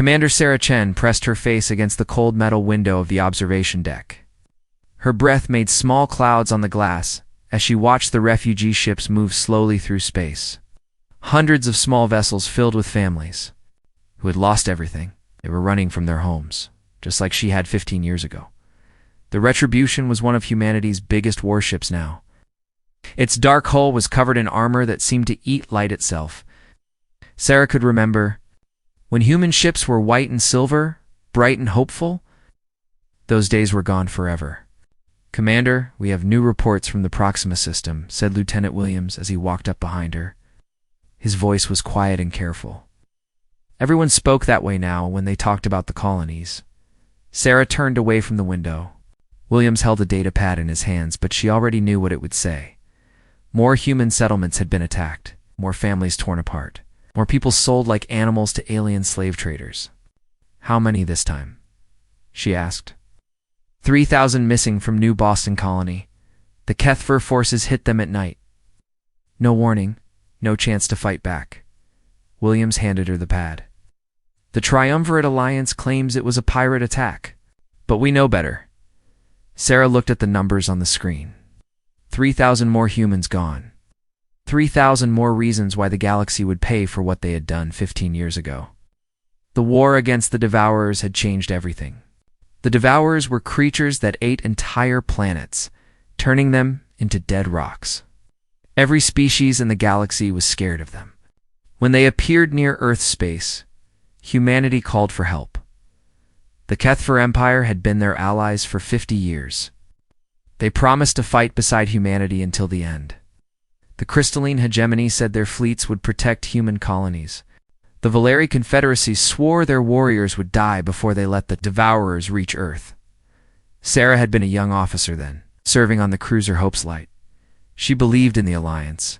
Commander Sarah Chen pressed her face against the cold metal window of the observation deck. Her breath made small clouds on the glass as she watched the refugee ships move slowly through space. Hundreds of small vessels filled with families who had lost everything. They were running from their homes, just like she had 15 years ago. The Retribution was one of humanity's biggest warships now. Its dark hull was covered in armor that seemed to eat light itself. Sarah could remember when human ships were white and silver, bright and hopeful. Those days were gone forever. "Commander, we have new reports from the Proxima system," said Lieutenant Williams as he walked up behind her. His voice was quiet and careful. Everyone spoke that way now when they talked about the colonies. Sarah turned away from the window. Williams held a data pad in his hands, but she already knew what it would say. More human settlements had been attacked, more families torn apart, more people sold like animals to alien slave traders. "How many this time?" she asked. 3,000 missing from New Boston Colony. The Kethver forces hit them at night. No warning, no chance to fight back. Williams handed her the pad. "The Triumvirate Alliance claims it was a pirate attack, but we know better." Sarah looked at the numbers on the screen. 3,000 more humans gone. 3,000 more reasons why the galaxy would pay for what they had done 15 years ago. The war against the Devourers had changed everything. The Devourers were creatures that ate entire planets, turning them into dead rocks. Every species in the galaxy was scared of them. When they appeared near Earth's space, humanity called for help. The Kethver Empire had been their allies for 50 years. They promised to fight beside humanity until the end. The Crystalline Hegemony said their fleets would protect human colonies. The Valeri Confederacy swore their warriors would die before they let the Devourers reach Earth. Sarah had been a young officer then, serving on the cruiser Hope's Light. She believed in the Alliance.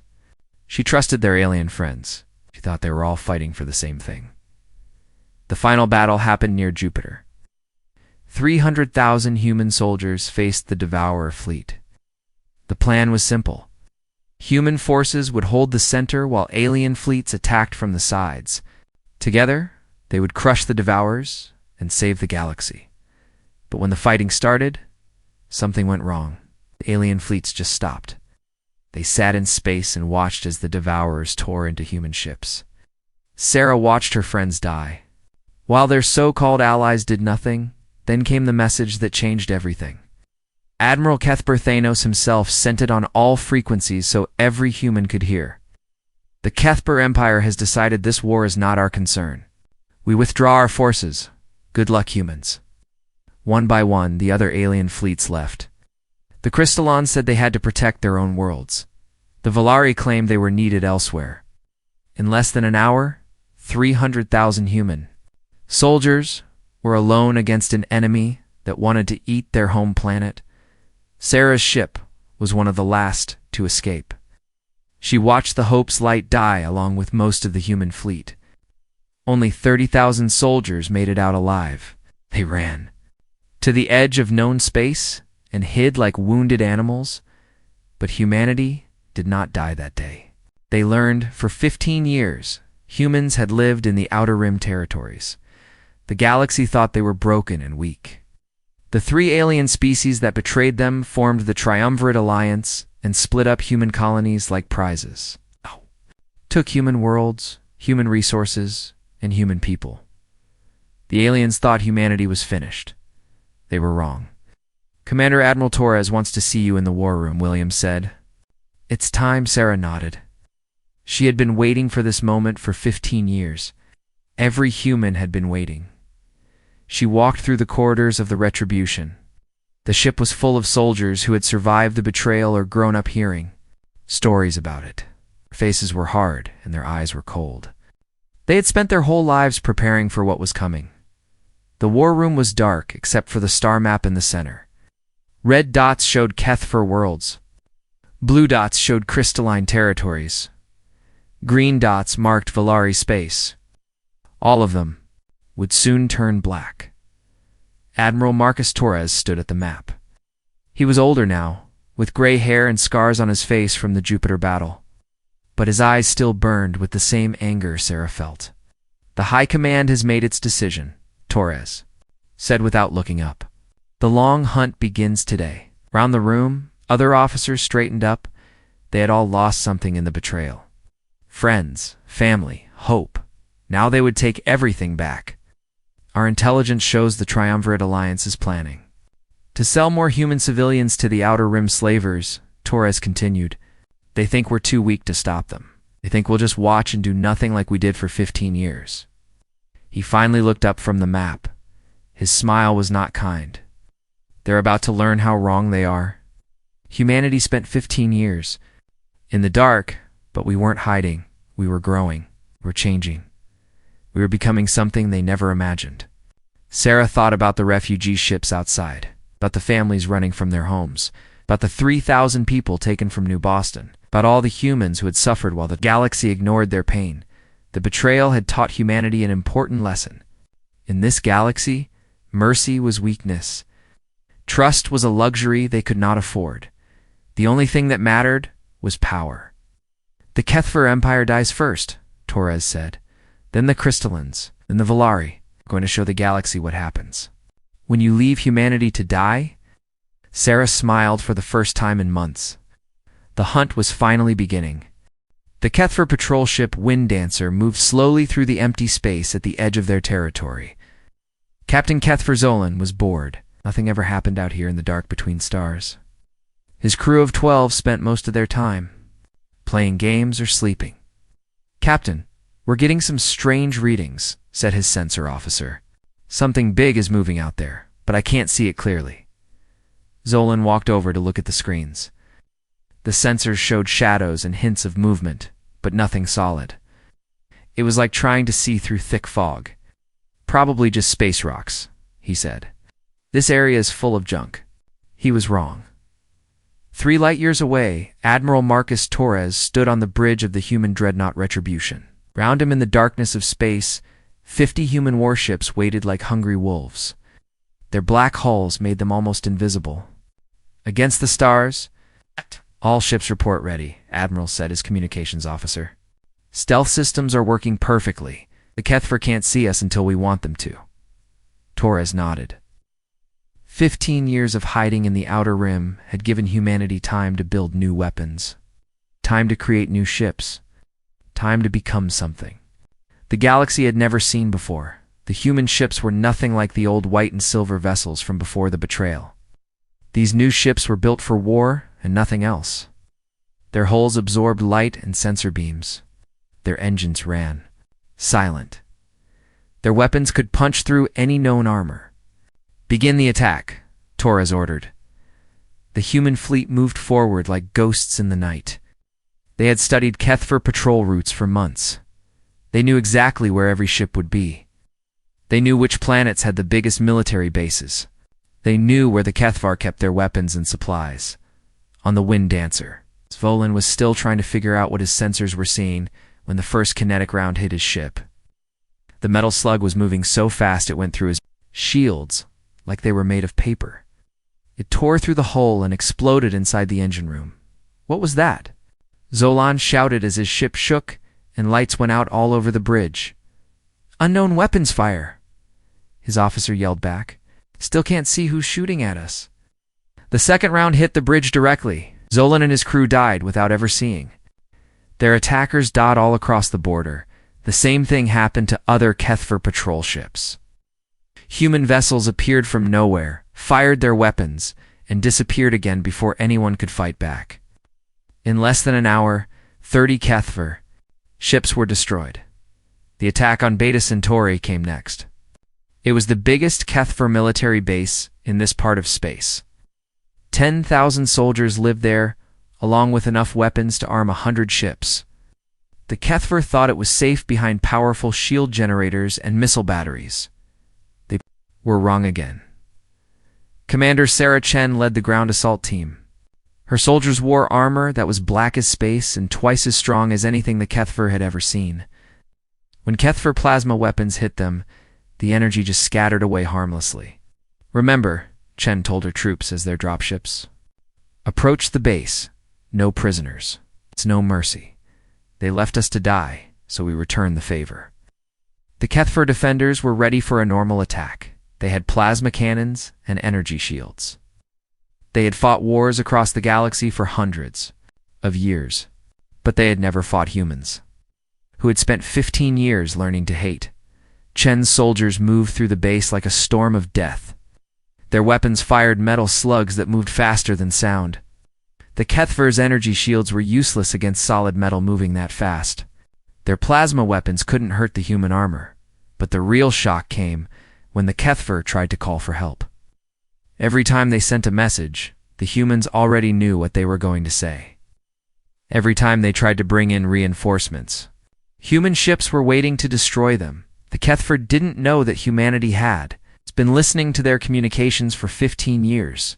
She trusted their alien friends. She thought they were all fighting for the same thing. The final battle happened near Jupiter. 300,000 human soldiers faced the Devourer fleet. The plan was simple. Human forces would hold the center while alien fleets attacked from the sides. Together, they would crush the Devourers and save the galaxy. But when the fighting started, something went wrong. The alien fleets just stopped. They sat in space and watched as the Devourers tore into human ships. Sarah watched her friends die. While their so-called allies did nothing, then came the message that changed everything. Admiral Cuthbert Thanos himself sent it on all frequencies so every human could hear. "The Kethver Empire has decided this war is not our concern. We withdraw our forces. Good luck, humans." One by one, the other alien fleets left. The Crystallons said they had to protect their own worlds. The Valari claimed they were needed elsewhere. In less than an hour, 300,000 human soldiers were alone against an enemy that wanted to eat their home planet. Sarah's ship was one of the last to escape. She watched the Hope's Light die along with most of the human fleet. Only 30,000 soldiers made it out alive. They ran to the edge of known space and hid like wounded animals. But humanity did not die that day. They learned for 15 years humans had lived in the Outer Rim territories. The galaxy thought they were broken and weak. The 3 alien species that betrayed them formed the Triumvirate Alliance and split up human colonies like prizes. Took human worlds, human resources, and human people. The aliens thought humanity was finished. They were wrong. "Commander Admiral Torres wants to see you in the war room," Williams said. "It's time," Sarah nodded. She had been waiting for this moment for 15 years. Every human had been waiting. She walked through the corridors of the Retribution. The ship was full of soldiers who had survived the betrayal or grown up hearing stories about it. Their faces were hard and their eyes were cold. They had spent their whole lives preparing for what was coming. The war room was dark except for the star map in the center. Red dots showed Kethver worlds. Blue dots showed crystalline territories. Green dots marked Valari space. All of them would soon turn black. Admiral Marcus Torres stood at the map. He was older now, with gray hair and scars on his face from the Jupiter battle. But his eyes still burned with the same anger Sarah felt. The High Command has made its decision, Torres said without looking up. The long hunt begins today. Round the room, other officers straightened up. They had all lost something in the betrayal. Friends, family, hope. Now they would take everything back. Our intelligence shows the Triumvirate Alliance is planning to sell more human civilians to the Outer Rim slavers, Torres continued. They think we're too weak to stop them. They think we'll just watch and do nothing like we did for 15 years. He finally looked up from the map. His smile was not kind. They're about to learn how wrong they are. Humanity spent 15 years in the dark, but we weren't hiding. We were growing. We were changing. We were becoming something they never imagined. Sarah thought about the refugee ships outside, about the families running from their homes, about the 3,000 people taken from New Boston, about all the humans who had suffered while the galaxy ignored their pain. The betrayal had taught humanity an important lesson. In this galaxy, mercy was weakness. Trust was a luxury they could not afford. The only thing that mattered was power. The Kethver Empire dies first, Torres said. Then the Crystallans, then the Volari, going to show the galaxy what happens. When you leave humanity to die? Sarah smiled for the first time in months. The hunt was finally beginning. The Kethver patrol ship Wind Dancer moved slowly through the empty space at the edge of their territory. Captain Kethver Zolan was bored. Nothing ever happened out here in the dark between stars. His crew of 12 spent most of their time playing games or sleeping. Captain, we're getting some strange readings, said his sensor officer. Something big is moving out there, but I can't see it clearly. Zolan walked over to look at the screens. The sensors showed shadows and hints of movement, but nothing solid. It was like trying to see through thick fog. Probably just space rocks, he said. This area is full of junk. He was wrong. 3 light-years away, Admiral Marcus Torres stood on the bridge of the human dreadnought Retribution. Round him in the darkness of space, 50 human warships waited like hungry wolves. Their black hulls made them almost invisible. Against the stars, all ships report ready, Admiral said as communications officer. Stealth systems are working perfectly. The Kethver can't see us until we want them to. Torres nodded. 15 years of hiding in the Outer Rim had given humanity time to build new weapons, time to create new ships, time to become something the galaxy had never seen before. The human ships were nothing like the old white and silver vessels from before the betrayal. These new ships were built for war and nothing else. Their hulls absorbed light and sensor beams. Their engines ran silent. Their weapons could punch through any known armor. Begin the attack, Torres ordered. The human fleet moved forward like ghosts in the night. They had studied Kethver patrol routes for months. They knew exactly where every ship would be. They knew which planets had the biggest military bases. They knew where the Kethvar kept their weapons and supplies. On the Wind Dancer, Zvolan was still trying to figure out what his sensors were seeing when the first kinetic round hit his ship. The metal slug was moving so fast it went through his shields like they were made of paper. It tore through the hull and exploded inside the engine room. What was that? Zolan shouted as his ship shook and lights went out all over the bridge. Unknown weapons fire! His officer yelled back. Still can't see who's shooting at us. The second round hit the bridge directly. Zolan and his crew died without ever seeing. Their attackers died all across the border. The same thing happened to other Kethver patrol ships. Human vessels appeared from nowhere, fired their weapons, and disappeared again before anyone could fight back. In less than an hour, 30 Kethver ships were destroyed. The attack on Beta Centauri came next. It was the biggest Kethver military base in this part of space. 10,000 soldiers lived there, along with enough weapons to arm 100 ships. The Kethver thought it was safe behind powerful shield generators and missile batteries. They were wrong again. Commander Sarah Chen led the ground assault team. Her soldiers wore armor that was black as space and twice as strong as anything the Kethver had ever seen. When Kethver plasma weapons hit them, the energy just scattered away harmlessly. Remember, Chen told her troops as their dropships. Approach the base. No prisoners. It's no mercy. They left us to die, so we return the favor. The Kethfer defenders were ready for a normal attack. They had plasma cannons and energy shields. They had fought wars across the galaxy for hundreds of years, but they had never fought humans, who had spent 15 years learning to hate. Chen's soldiers moved through the base like a storm of death. Their weapons fired metal slugs that moved faster than sound. The Kethfer's energy shields were useless against solid metal moving that fast. Their plasma weapons couldn't hurt the human armor, but the real shock came when the Kethfer tried to call for help. Every time they sent a message, the humans already knew what they were going to say. Every time they tried to bring in reinforcements, human ships were waiting to destroy them. The Kethfer didn't know that humanity had been listening to their communications for 15 years.